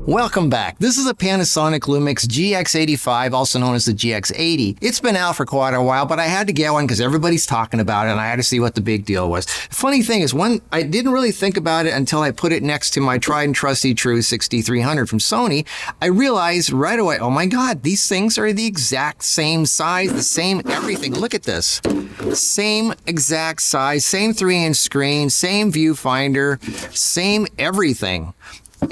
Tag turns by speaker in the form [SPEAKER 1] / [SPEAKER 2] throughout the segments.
[SPEAKER 1] Welcome back. This is a Panasonic Lumix GX85, also known as the GX80. It's been out for quite a while, but I had to get one because everybody's talking about it and I had to see what the big deal was. Funny thing is, I didn't really think about it until I put it next to my tried and trusty true a6300 from Sony. I realized right away, oh my God, these things are the exact same size, the same everything. Look at this. Same exact size, same 3-inch screen, same viewfinder, same everything.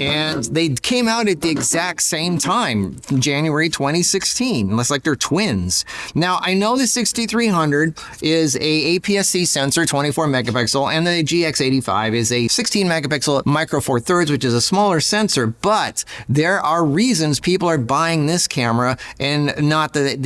[SPEAKER 1] And they came out at the exact same time, January 2016, unless like they're twins. Now, I know the 6300 is a APS-C sensor, 24 megapixel, and the GX85 is a 16 megapixel micro four thirds, which is a smaller sensor, but there are reasons people are buying this camera and not the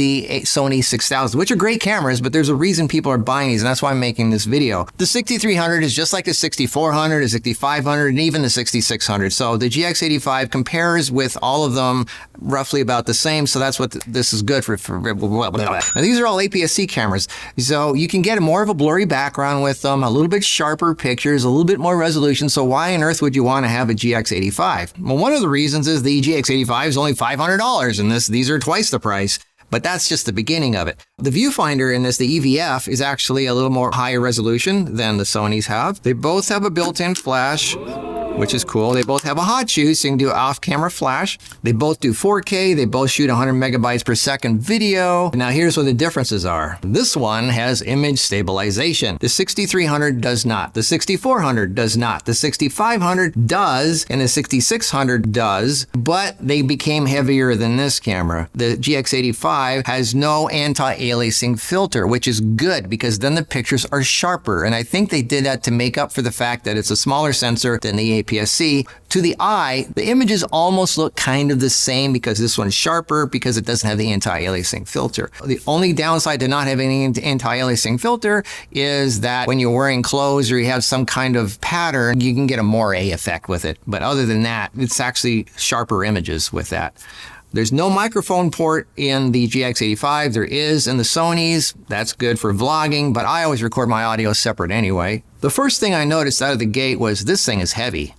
[SPEAKER 1] Sony 6000, which are great cameras, but there's a reason people are buying these, and that's why I'm making this video. The 6300 is just like the 6400, the 6500, and even the 6600. So the GX85 compares with all of them roughly about the same, so that's what this is good for. Now, these are all APS-C cameras, so you can get more of a blurry background with them, a little bit sharper pictures, a little bit more resolution, so why on earth would you want to have a GX85? Well, one of the reasons is the GX85 is only $500, and these are twice the price. But that's just the beginning of it. The viewfinder in this, the EVF, is actually a little more higher resolution than the Sonys have. They both have a built-in flash, which is cool. They both have a hot shoe, so you can do off-camera flash. They both do 4K. They both shoot 100 megabytes per second video. Now here's what the differences are. This one has image stabilization. The 6300 does not. The 6400 does not. The 6500 does, and the 6600 does, but they became heavier than this camera. The GX85 has no anti-aliasing filter, which is good because then the pictures are sharper. And I think they did that to make up for the fact that it's a smaller sensor than the APS-C. To the eye, the images almost look kind of the same because this one's sharper because it doesn't have the anti-aliasing filter. The only downside to not having any anti-aliasing filter is that when you're wearing clothes or you have some kind of pattern, you can get a moire effect with it. But other than that, it's actually sharper images with that. There's no microphone port in the GX85. There is in the Sonys. That's good for vlogging, but I always record my audio separate anyway. The first thing I noticed out of the gate was this thing is heavy.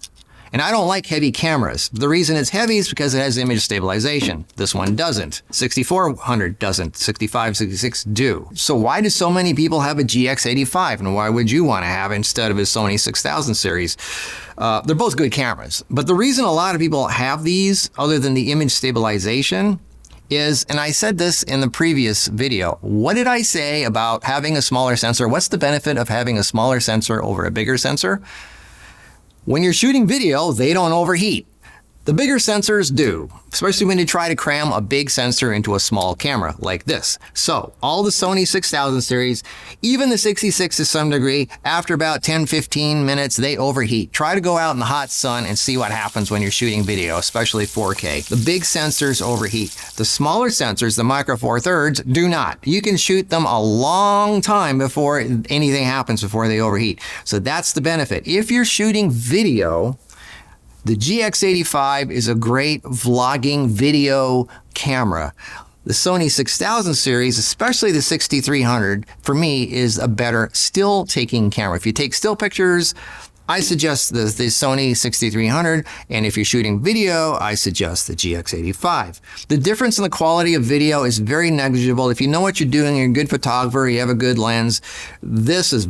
[SPEAKER 1] And I don't like heavy cameras. The reason it's heavy is because it has image stabilization. This one doesn't. 6400 doesn't. 65, 66 do. So why do so many people have a GX85? And why would you want to have it instead of a Sony 6000 series? They're both good cameras. But the reason a lot of people have these, other than the image stabilization, is, and I said this in the previous video, what did I say about having a smaller sensor? What's the benefit of having a smaller sensor over a bigger sensor? When you're shooting video, they don't overheat. The bigger sensors do, especially when you try to cram a big sensor into a small camera like this. So all the Sony 6000 series, even the 66 to some degree, after about 10-15 minutes, they overheat. Try to go out in the hot sun and see what happens when you're shooting video, especially 4K. The big sensors overheat. The smaller sensors, the micro four thirds, do not. You can shoot them a long time before anything happens, before they overheat. So that's the benefit. If you're shooting video, the GX85 is a great vlogging video camera. The Sony 6000 series, especially the 6300, for me is a better still taking camera. If you take still pictures, I suggest the Sony 6300, and if you're shooting video, I suggest the GX85. The difference in the quality of video is very negligible. If you know what you're doing, you're a good photographer, you have a good lens, this is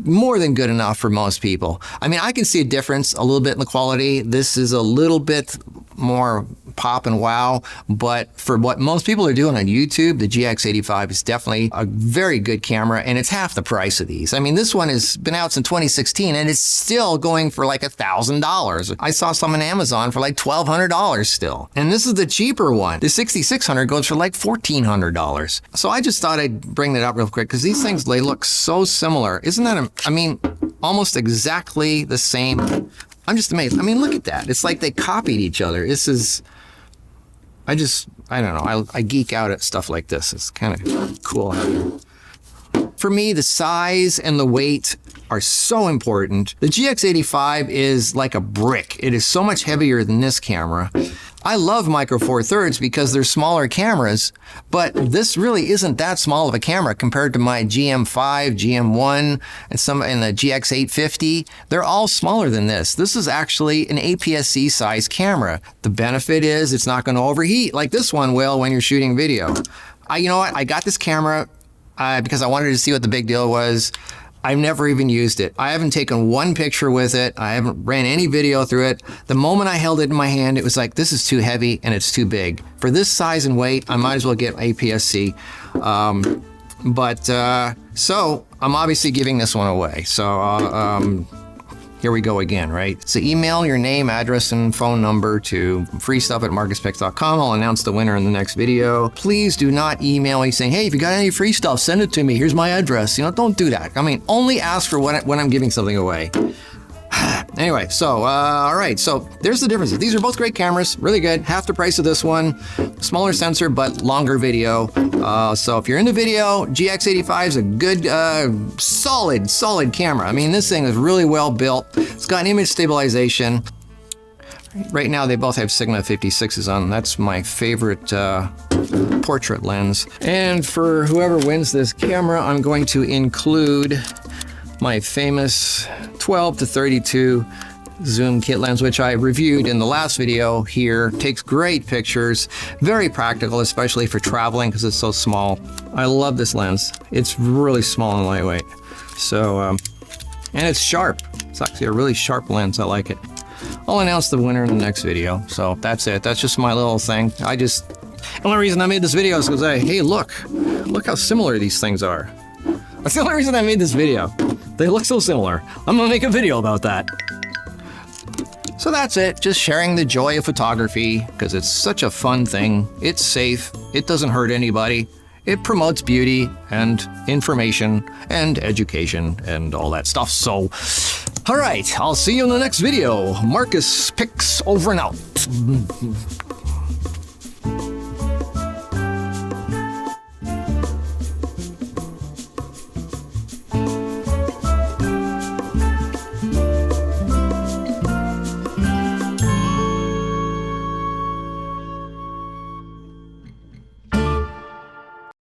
[SPEAKER 1] more than good enough for most people. I mean, I can see a difference a little bit in the quality. This is a little bit more pop and wow, but for what most people are doing on YouTube, the GX85 is definitely a very good camera, and it's half the price of these. I mean, this one has been out since 2016, and it's still going for like $1,000. I saw some on Amazon for like $1,200 still. And this is the cheaper one. The 6600 goes for like $1,400. So I just thought I'd bring that up real quick because these things, they look so similar. Isn't that, I mean, almost exactly the same. I'm just amazed. I mean, look at that. It's like they copied each other. This is, I don't know. I geek out at stuff like this. It's kind of cool. For me, the size and the weight are so important. The GX85 is like a brick. It is so much heavier than this camera. I love Micro Four Thirds because they're smaller cameras, but this really isn't that small of a camera compared to my GM5, GM1, and the GX850. They're all smaller than this. This is actually an APS-C size camera. The benefit is it's not going to overheat like this one will when you're shooting video. You know what? I got this camera because I wanted to see what the big deal was. I've never even used it. I haven't taken one picture with it. I haven't ran any video through it. The moment I held it in my hand, it was like, this is too heavy and it's too big. For this size and weight, I might as well get APS-C. So I'm obviously giving this one away. So here we go again, right? So email your name, address, and phone number to freestuff@marcuspix.com. I'll announce the winner in the next video. Please do not email me saying, hey, if you got any free stuff, send it to me. Here's my address. You know, don't do that. I mean, only ask for when I'm giving something away. Anyway, so, all right, so there's the differences. These are both great cameras, really good. Half the price of this one, smaller sensor, but longer video. So if you're into video, GX85 is a good, solid camera. I mean, this thing is really well built. It's got image stabilization. Right now, they both have Sigma 56s on. That's my favorite portrait lens. And for whoever wins this camera, I'm going to include my famous 12 to 32 zoom kit lens, which I reviewed in the last video here. Takes great pictures, very practical, especially for traveling because it's so small. I love this lens. It's really small and lightweight. So, and it's sharp. It's actually a really sharp lens. I like it. I'll announce the winner in the next video. So that's it. That's just my little thing. The only reason I made this video is because hey, look how similar these things are. That's the only reason I made this video. They look so similar. I'm gonna make a video about that. So that's it, just sharing the joy of photography because it's such a fun thing. It's safe, it doesn't hurt anybody. It promotes beauty and information and education and all that stuff. So, all right, I'll see you in the next video. Marcus Pix over and out.